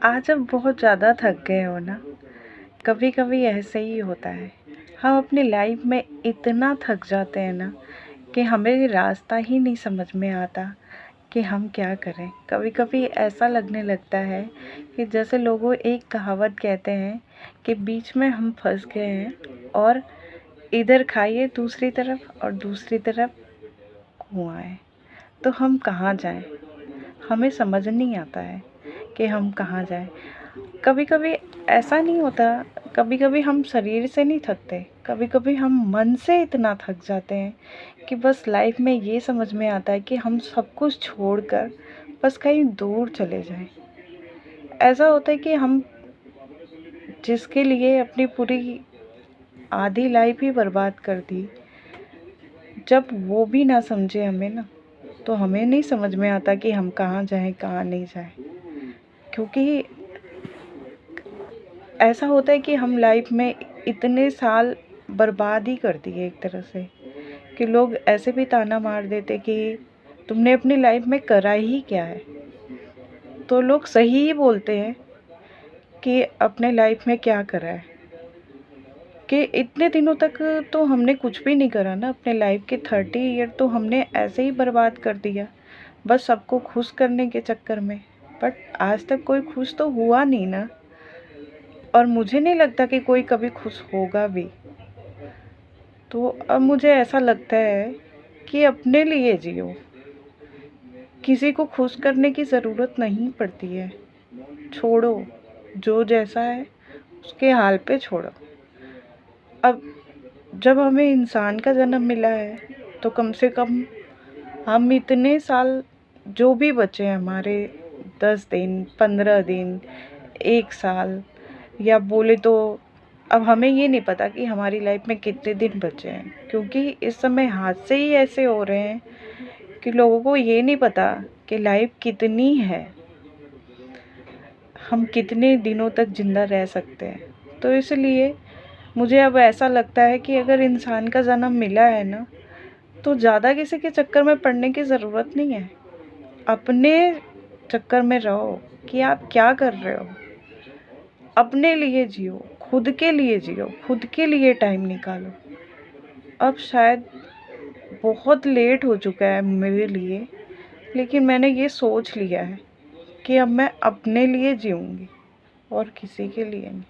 आज अब बहुत ज़्यादा थक गए हो ना। कभी कभी ऐसे ही होता है। हम अपनी लाइफ में इतना थक जाते हैं ना कि हमें रास्ता ही नहीं समझ में आता कि हम क्या करें। कभी कभी ऐसा लगने लगता है कि जैसे लोगों एक कहावत कहते हैं कि बीच में हम फंस गए हैं और इधर खाइए दूसरी तरफ और दूसरी तरफ कुआं है। तो हम कहाँ जाएं? हमें समझ नहीं आता है कि हम कहाँ जाएं। कभी कभी ऐसा नहीं होता, कभी कभी हम शरीर से नहीं थकते, कभी कभी हम मन से इतना थक जाते हैं कि बस लाइफ में ये समझ में आता है कि हम सब कुछ छोड़कर बस कहीं दूर चले जाएं। ऐसा होता है कि हम जिसके लिए अपनी पूरी आधी लाइफ ही बर्बाद कर दी, जब वो भी ना समझे हमें ना, तो हमें नहीं समझ में आता कि हम कहाँ जाएं कहाँ नहीं जाएं। क्योंकि ऐसा होता है कि हम लाइफ में इतने साल बर्बाद ही कर दिए एक तरह से, कि लोग ऐसे भी ताना मार देते कि तुमने अपनी लाइफ में करा ही क्या है। तो लोग सही ही बोलते हैं कि अपने लाइफ में क्या करा है, कि इतने दिनों तक तो हमने कुछ भी नहीं करा ना। अपने लाइफ के 30 ईयर तो हमने ऐसे ही बर्बाद कर दिया, बस सबको खुश करने के चक्कर में। बट आज तक कोई खुश तो हुआ नहीं ना, और मुझे नहीं लगता कि कोई कभी खुश होगा भी। तो अब मुझे ऐसा लगता है कि अपने लिए जियो, किसी को खुश करने की ज़रूरत नहीं पड़ती है। छोड़ो, जो जैसा है उसके हाल पे छोड़ो। अब जब हमें इंसान का जन्म मिला है तो कम से कम हम इतने साल जो भी बचे हैं हमारे, 10 दिन, 15 दिन, 1 साल, या बोले तो अब हमें ये नहीं पता कि हमारी लाइफ में कितने दिन बचे हैं, क्योंकि इस समय हादसे ही ऐसे हो रहे हैं कि लोगों को ये नहीं पता कि लाइफ कितनी है, हम कितने दिनों तक ज़िंदा रह सकते हैं। तो इसलिए मुझे अब ऐसा लगता है कि अगर इंसान का जन्म मिला है ना, तो ज़्यादा किसी के चक्कर में पड़ने की ज़रूरत नहीं है। अपने चक्कर में रहो कि आप क्या कर रहे हो। अपने लिए जियो, खुद के लिए जियो, खुद के लिए टाइम निकालो। अब शायद बहुत लेट हो चुका है मेरे लिए, लेकिन मैंने ये सोच लिया है कि अब मैं अपने लिए जीऊँगी और किसी के लिए नहीं।